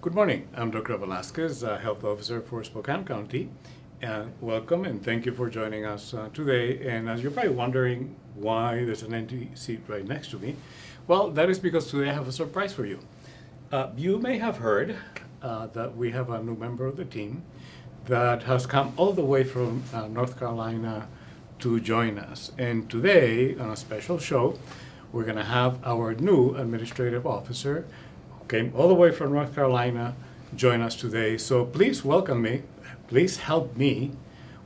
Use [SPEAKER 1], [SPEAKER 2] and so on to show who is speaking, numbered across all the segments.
[SPEAKER 1] Good morning. I'm Dr. Velasquez, Health Officer for Spokane County. Welcome and thank you for joining us today. And as you're probably wondering why there's an empty seat right next to me, well, that is because today I have a surprise for you. You may have heard that we have a new member of the team that has come all the way from North Carolina to join us. And today, on a special show, we're going to have our new administrative officer who came all the way from North Carolina join us today. So please welcome me. Please help me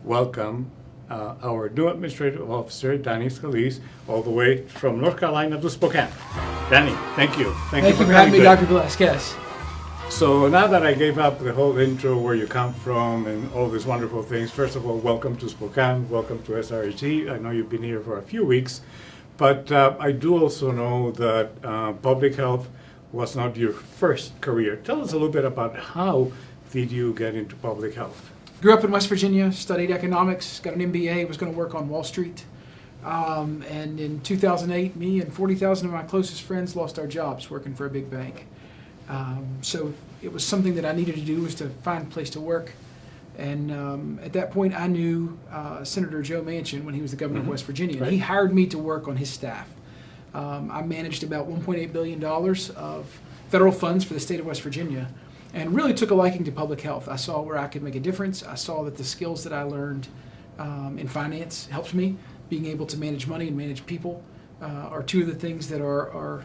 [SPEAKER 1] welcome our new administrative officer, Danny Scalise, all the way from North Carolina to Spokane. Danny, thank you.
[SPEAKER 2] Thank you for having me, Dr. Velasquez.
[SPEAKER 1] So now that I gave up the whole intro, where you come from and all these wonderful things, first of all, welcome to Spokane, welcome to SRHC. I know you've been here for a few weeks, but I do also know that public health was not your first career. Tell us a little bit about how did you get into public health?
[SPEAKER 2] Grew up in West Virginia, studied economics, got an MBA, was going to work on Wall Street. And in 2008, me and 40,000 of my closest friends lost our jobs working for a big bank. So it was something that I needed to do, was to find a place to work. And at that point, I knew Senator Joe Manchin when he was the governor of West Virginia. And
[SPEAKER 1] Right.
[SPEAKER 2] he hired me to work on his staff. I managed about $1.8 billion of federal funds for the state of West Virginia and really took a liking to public health. I saw where I could make a difference. I saw that the skills that I learned in finance helped me. Being able to manage money and manage people are two of the things that are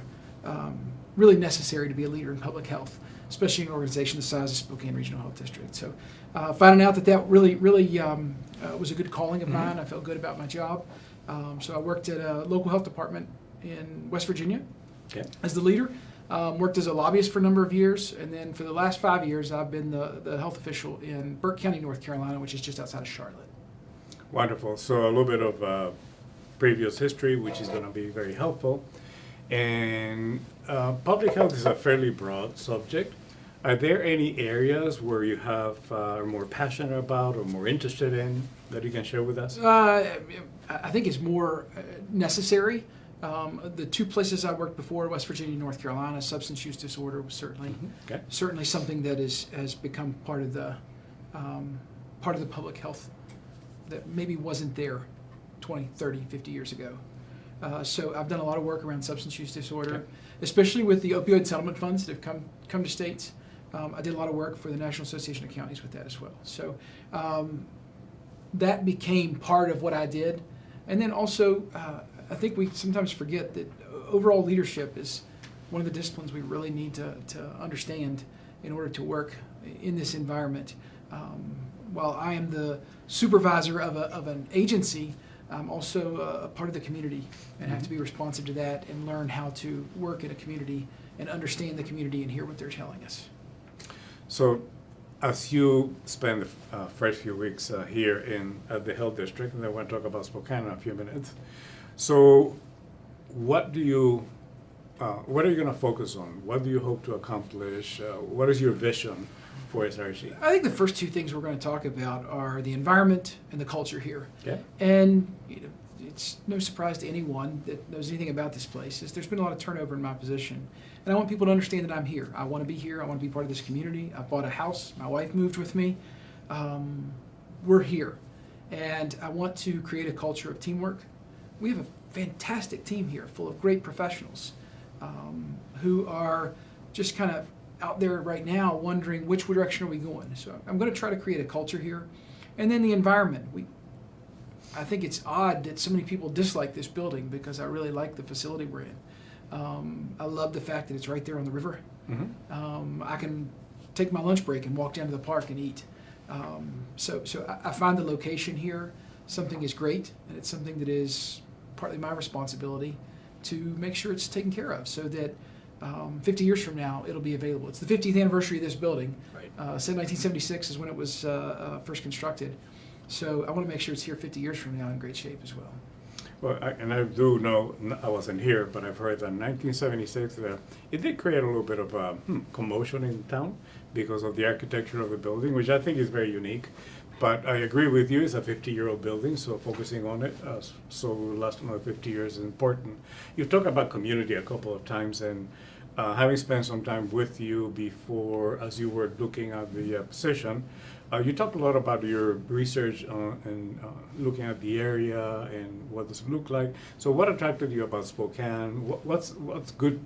[SPEAKER 2] really necessary to be a leader in public health, especially in an organization the size of Spokane Regional Health District. So finding out that really was a good calling of mine, I felt good about my job. So I worked at a local health department in West Virginia as the leader. Worked as a lobbyist for a number of years, and then for the last 5 years, I've been the health official in Burke County, North Carolina, which is just outside of Charlotte.
[SPEAKER 1] Wonderful. So a little bit of previous history, which is going to be very helpful. And public health is a fairly broad subject. Are there any areas where you are more passionate about or more interested in that you can share with us?
[SPEAKER 2] I think it's more necessary. The two places I worked before, West Virginia and North Carolina, substance use disorder was certainly something that has become part of the public health that maybe wasn't there 20, 30, 50 years ago. So I've done a lot of work around substance use disorder, especially with the opioid settlement funds that have come to states. I did a lot of work for the National Association of Counties with that as well. So that became part of what I did. And then also, I think we sometimes forget that overall leadership is one of the disciplines we really need to understand in order to work in this environment. While I am the supervisor of an agency, I'm also a part of the community and have to be responsive to that and learn how to work in a community and understand the community and hear what they're telling us.
[SPEAKER 1] So as you spend the first few weeks here at the Health District, and then we'll talk about Spokane in a few minutes. So what are you going to focus on? What do you hope to accomplish? What is your vision for SRHC?
[SPEAKER 2] I think the first two things we're going to talk about are the environment and the culture here.
[SPEAKER 1] Okay.
[SPEAKER 2] And it's no surprise to anyone that knows anything about this place is there's been a lot of turnover in my position. And I want people to understand that I'm here. I want to be here. I want to be part of this community. I bought a house. My wife moved with me. We're here. And I want to create a culture of teamwork. We have a fantastic team here full of great professionals who are just kind of out there right now wondering which direction are we going. So I'm going to try to create a culture here. And then the environment. I think it's odd that so many people dislike this building because I really like the facility we're in. I love the fact that it's right there on the river. I can take my lunch break and walk down to the park and eat. So I find the location here something is great, and it's something that is partly my responsibility to make sure it's taken care of so that 50 years from now it'll be available. It's the 50th anniversary of this building. Right. 1976 is when it was first constructed. So I want to make sure it's here 50 years from now in great shape as well.
[SPEAKER 1] Well, I do know, I wasn't here, but I've heard that in 1976, it did create a little bit of commotion in town because of the architecture of the building, which I think is very unique. But I agree with you, it's a 50-year-old building, so focusing on it so it will last another 50 years is important. You've talked about community a couple of times, and having spent some time with you before, as you were looking at the position, you talked a lot about your research and looking at the area and what does it look like. So what attracted you about Spokane? What's good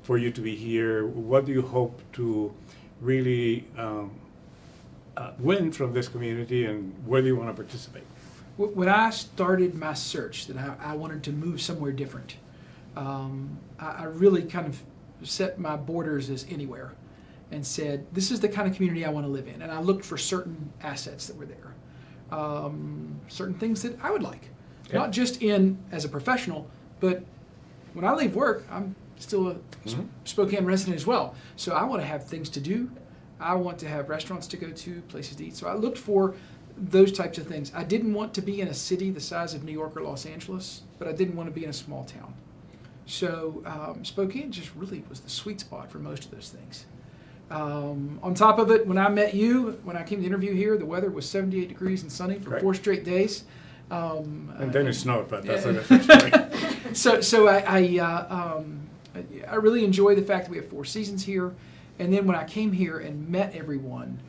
[SPEAKER 1] for you to be here? What do you hope to really win from this community, and where do you want to participate?
[SPEAKER 2] When I started my search, that I wanted to move somewhere different, I really kind of set my borders as anywhere and said, this is the kind of community I want to live in. And I looked for certain assets that were there, certain things that I would like,
[SPEAKER 1] Okay.
[SPEAKER 2] not just in as a professional, but when I leave work, I'm still a Spokane resident as well. So I want to have things to do. I want to have restaurants to go to, places to eat. So I looked for those types of things. I didn't want to be in a city the size of New York or Los Angeles, but I didn't want to be in a small town. So Spokane just really was the sweet spot for most of those things. On top of it, when I met you, when I came to interview here, the weather was 78 degrees and sunny for
[SPEAKER 1] Right.
[SPEAKER 2] 4 straight days.
[SPEAKER 1] And then it snowed, but that's
[SPEAKER 2] yeah.
[SPEAKER 1] a different story.
[SPEAKER 2] So I really enjoy the fact that we have 4 seasons here. And then when I came here and met everyone,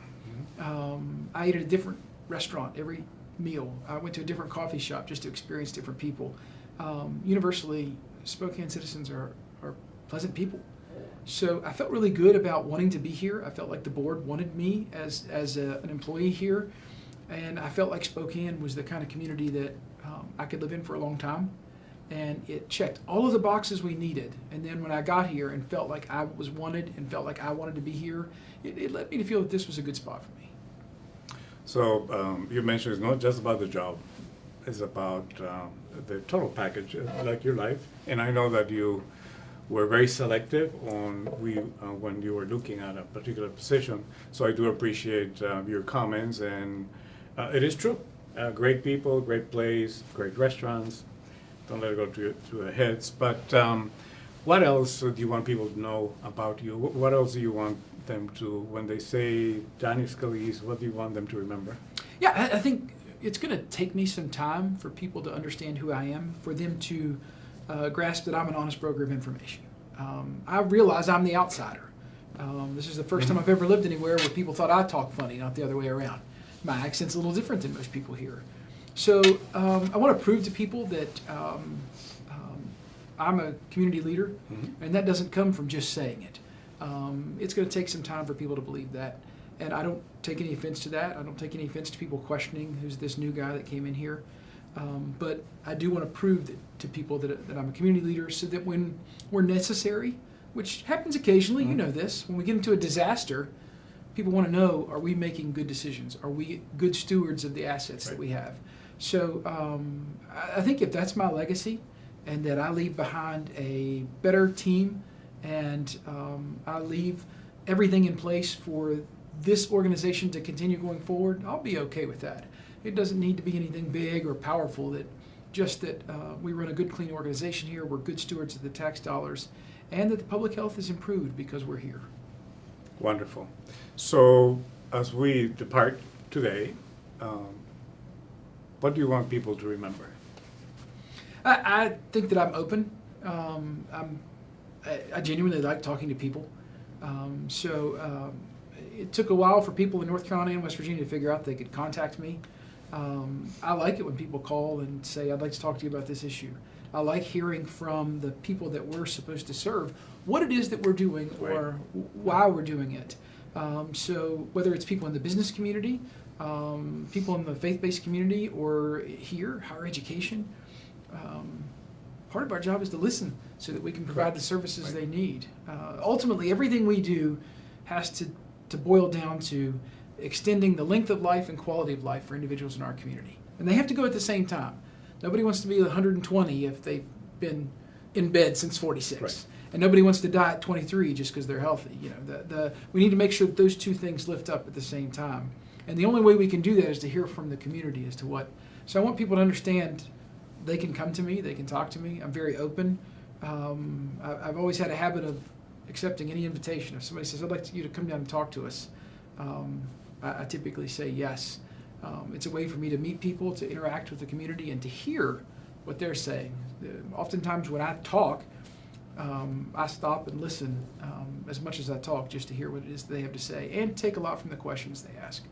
[SPEAKER 2] I ate at a different restaurant every meal. I went to a different coffee shop just to experience different people. Universally, Spokane citizens are pleasant people. So I felt really good about wanting to be here. I felt like the board wanted me as an employee here. And I felt like Spokane was the kind of community that I could live in for a long time. And it checked all of the boxes we needed. And then when I got here and felt like I was wanted and felt like I wanted to be here, it led me to feel that this was a good spot for me.
[SPEAKER 1] So you mentioned it's not just about the job, it's about the total package, like your life. And I know that you were very selective on when you were looking at a particular position. So I do appreciate your comments, and it is true. Great people, great place, great restaurants. Don't let it go to their heads. But what else do you want people to know about you? What else do you want them to, when they say Danny Scalise, what do you want them to remember?
[SPEAKER 2] Yeah, I think it's going to take me some time for people to understand who I am, for them to grasp that I'm an honest broker of information. I realize I'm the outsider. This is the first time I've ever lived anywhere where people thought I talk funny, not the other way around. My accent's a little different than most people here. So I want to prove to people that I'm a community leader, and that doesn't come from just saying it. It's going to take some time for people to believe that. And I don't take any offense to that. I don't take any offense to people questioning who's this new guy that came in here. But I do want to prove to people that I'm a community leader, so that when we're necessary, which happens occasionally, you know this, when we get into a disaster, people want to know, are we making good decisions? Are we good stewards of the assets that we have? So I think if that's my legacy, and that I leave behind a better team, and I leave everything in place for this organization to continue going forward, I'll be okay with that. It doesn't need to be anything big or powerful, that we run a good, clean organization here, we're good stewards of the tax dollars, and that the public health is improved because we're here.
[SPEAKER 1] Wonderful. So as we depart today, what do you want people to remember?
[SPEAKER 2] I think that I'm open. I genuinely like talking to people. It took a while for people in North Carolina and West Virginia to figure out they could contact me. I like it when people call and say, I'd like to talk to you about this issue. I like hearing from the people that we're supposed to serve what it is that we're doing, or why we're doing it. So whether it's people in the business community, people in the faith-based community, or here, higher education, part of our job is to listen so that we can provide the services they need. Ultimately, everything we do has to boil down to extending the length of life and quality of life for individuals in our community. And they have to go at the same time. Nobody wants to be 120 if they've been in bed since 46.
[SPEAKER 1] Right.
[SPEAKER 2] And nobody wants to die at 23 just because they're healthy. You know, we need to make sure that those two things lift up at the same time. And the only way we can do that is to hear from the community as to what. So I want people to understand they can come to me, they can talk to me. I'm very open. I've always had a habit of accepting any invitation. If somebody says, I'd like you to come down and talk to us, I typically say yes. It's a way for me to meet people, to interact with the community, and to hear what they're saying. Oftentimes when I talk, I stop and listen as much as I talk, just to hear what it is they have to say and take a lot from the questions they ask.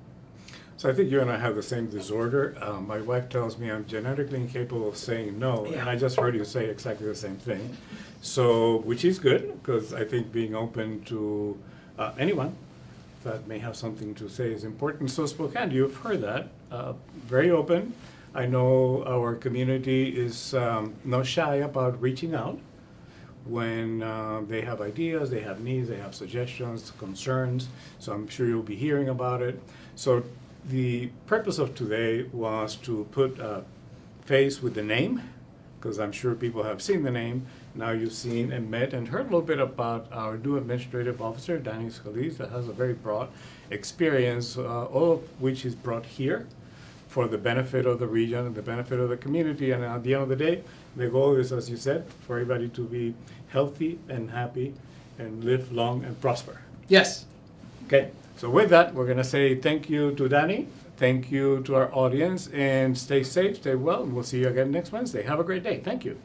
[SPEAKER 1] So I think you and I have the same disorder. My wife tells me I'm genetically incapable of saying no,
[SPEAKER 2] Yeah.
[SPEAKER 1] and I just heard you say exactly the same thing. So, which is good, because I think being open to anyone that may have something to say is important. So Spokane, you've heard that, very open. I know our community is not shy about reaching out when they have ideas, they have needs, they have suggestions, concerns. So I'm sure you'll be hearing about it. So the purpose of today was to put a face with the name, because I'm sure people have seen the name. Now you've seen and met and heard a little bit about our new administrative officer, Danny Scalise, that has a very broad experience, all of which is brought here for the benefit of the region and the benefit of the community. And at the end of the day, the goal is, as you said, for everybody to be healthy and happy and live long and prosper.
[SPEAKER 2] Yes.
[SPEAKER 1] Okay, so with that, we're gonna say thank you to Danny, thank you to our audience, and stay safe, stay well, and we'll see you again next Wednesday. Have a great day. Thank you.